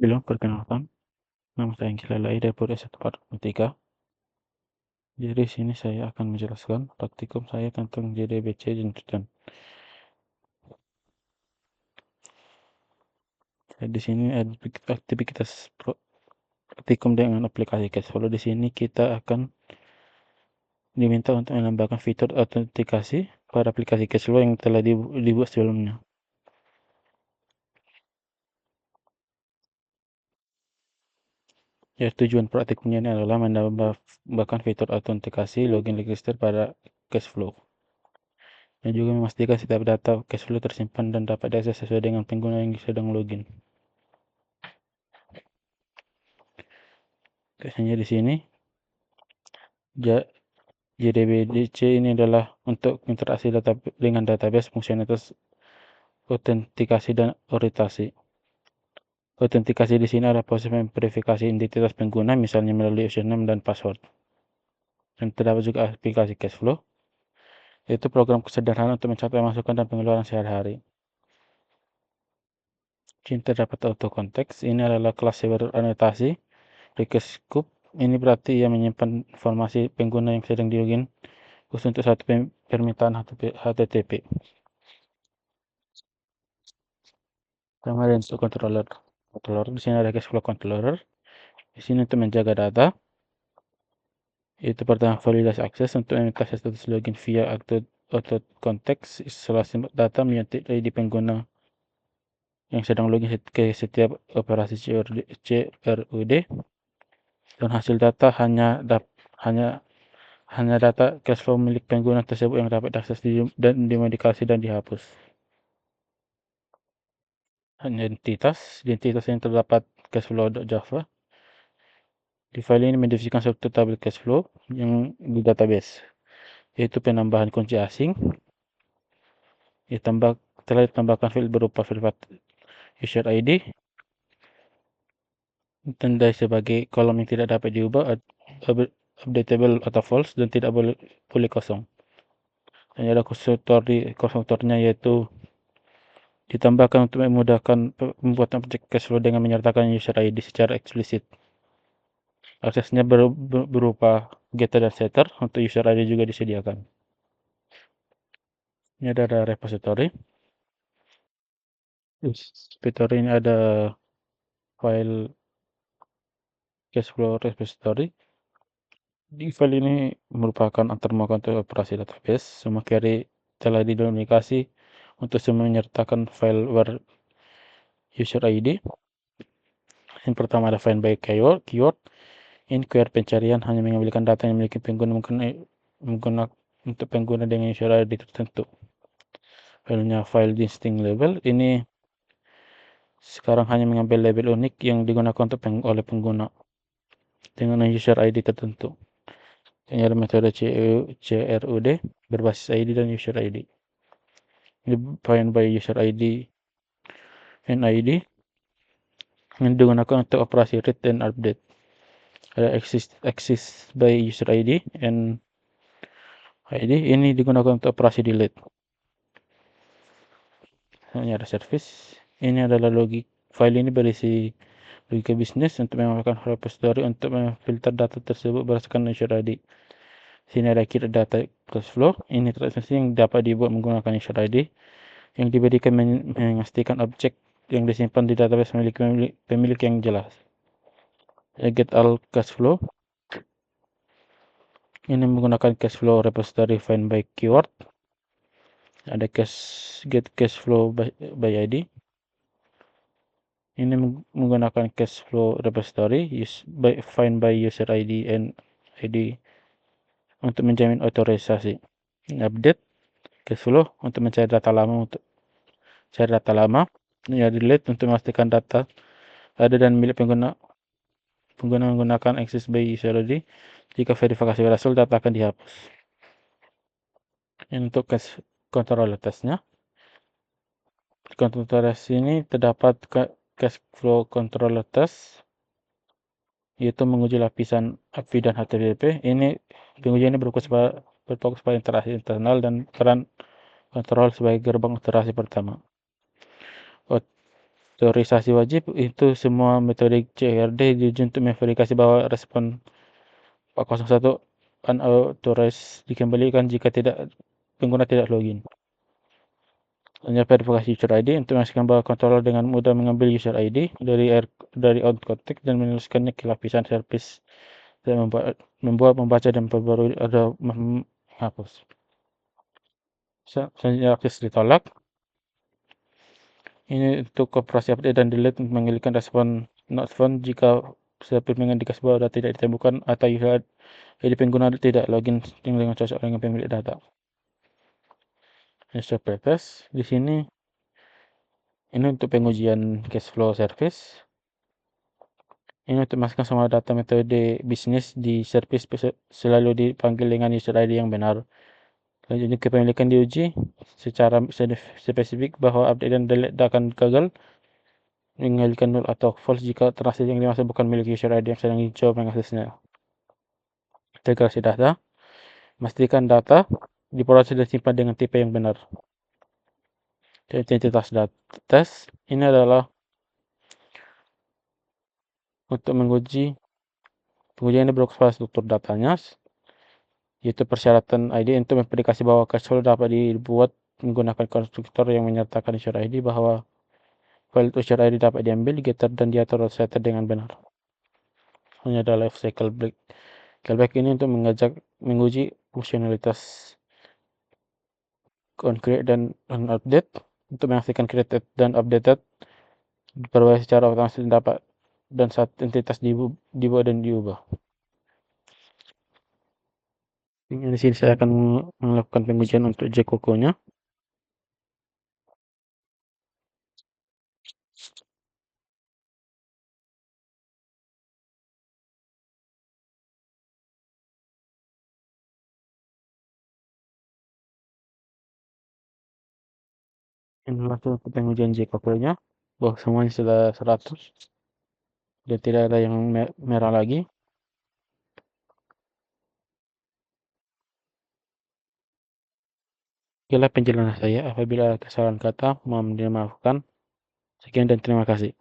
Halo, perkenalkan, nama saya Angela Lai dari Polres 143. Jadi di sini saya akan menjelaskan praktikum saya tentang JDBC Juntutan. Di sini ada aktivitas praktikum dengan aplikasi Cashflow. Di sini kita akan diminta untuk menambahkan fitur autentikasi pada aplikasi Cashflow yang telah dibuat sebelumnya. Ya, tujuan praktikumnya ini adalah menambahkan fitur autentikasi login register pada Cashflow. Dan juga memastikan setiap data Cashflow tersimpan dan dapat diakses sesuai dengan pengguna yang sedang login. Biasanya di sini JDBC ini adalah untuk interaksi dengan database, fungsionalitas autentikasi dan orientasi. Autentikasi di sini adalah proses memverifikasi identitas pengguna, misalnya melalui username dan password. Dan terdapat juga aplikasi Cashflow, yaitu program sederhana untuk mencatat masukan dan pengeluaran sehari-hari. Sini terdapat auto context, ini adalah kelas beranotasi. Request scope, ini berarti ia menyimpan informasi pengguna yang sedang dilogin khusus untuk satu permintaan HTTP. Kemudian untuk controller di sini ada Cashflow controller. Di sini untuk menjaga data. Itu pertama validasi akses untuk meminta status login via auto context, isolasi data menyantik ID pengguna yang sedang login ke setiap operasi CRUD, dan hasil data hanya data Cashflow milik pengguna tersebut yang dapat diakses dan dimodifikasi dan dihapus. Identitas yang terdapat Cashflow.java. Di file ini mendefinisikan struktur tabel Cashflow yang di database, yaitu penambahan kunci asing. Telah ditambahkan file berupa private user ID, ditandai sebagai kolom yang tidak dapat diubah, updatable atau false, dan tidak boleh kosong. Dan ada konstruktornya, yaitu ditambahkan untuk memudahkan pembuatan objek Cashflow dengan menyertakan user ID secara eksplisit. Aksesnya berupa getter dan setter. Untuk user ID juga disediakan. Ini ada repository. Repository ini ada file Cashflow repository. Di file ini merupakan antarmuka untuk operasi database. Semua query telah diduplikasi untuk menyertakan file where user ID. Yang pertama ada find by keyword. Ini query pencarian hanya mengambilkan data yang memiliki pengguna untuk pengguna dengan user ID tertentu. Filenya file distinct label. Ini sekarang hanya mengambil label unik yang digunakan oleh pengguna dengan user ID tertentu. Ini ada metode CRUD berbasis ID dan user ID. Ini find by user ID and ID yang digunakan untuk operasi read dan update. Ada access by user ID and ID, ini digunakan untuk operasi delete. Ini ada service. Ini adalah file ini berisi logika bisnis untuk menggunakan repository untuk memfilter data tersebut berdasarkan user ID. Sini ada key data Cashflow. Ini transaksi yang dapat dibuat menggunakan user ID yang diberikan memastikan objek yang disimpan di database memiliki pemilik yang jelas. Get all Cashflow. Ini menggunakan Cashflow repository find by keyword. Ada get Cashflow by ID. Ini menggunakan Cashflow repository find by user ID and ID untuk menjamin otorisasi. Update Cashflow untuk mencari data lama. Ini delete untuk memastikan data ada dan milik pengguna menggunakan access by user ID. Jika verifikasi berhasil, data akan dihapus. Ini untuk control testnya. Di control test ini terdapat Cashflow control test, yaitu menguji lapisan API dan HTTP. Pengujian ini berfokus pada interaksi internal dan peran kontrol sebagai gerbang interaksi pertama. otorisasi wajib itu semua metode CRD diuji untuk memverifikasi bahwa respon 401 unauthorized dikembalikan jika pengguna tidak login. Hanya verifikasi user ID untuk memastikan bahwa controller dengan mudah mengambil user ID dari on contact dan menuliskannya ke lapisan service dan membuat, membaca dan memperbarui atau menghapus. Selanjutnya akses ditolak. Ini untuk operasi update dan delete untuk menghilangkan respon not found jika service mengindikasi bahwa data tidak ditemukan atau user ID pengguna tidak login dengan cocok dengan pemilik data. User pretest di sini ini untuk pengujian cash flow service. Ini untuk memastikan semua data metode bisnis di service selalu dipanggil dengan user ID yang benar. Selanjutnya kepemilikan diuji secara spesifik bahwa update dan delete akan gagal, mengalihkan null atau false jika transaksi yang dimaksud bukan milik user ID yang sedang dicoba mengaksesnya. Integrasi data, memastikan data diproses dan disimpan dengan tipe yang benar. Identitas data test ini adalah untuk pengujian ini berupa struktur datanya, yaitu persyaratan ID untuk memverifikasi bahwa cash flow dapat dibuat menggunakan konstruktor yang menyertakan user ID bahwa file user ID dapat diambil, getter dan diatur setter dengan benar. Ini adalah life cycle break. Callback ini untuk menguji fungsionalitas on create dan on update untuk memastikan created dan updated diperoleh secara otomatis dapat dan saat entitas dibuat dan diubah. Di sini saya akan melakukan pengujian untuk Jcoco-nya. Ini langsung ke pengujian Jcoco-nya bahwa semuanya sudah 100 dan tidak ada yang merah lagi. Itulah penjelasan saya. Apabila ada kesalahan kata, mohon dimaafkan. Sekian dan terima kasih.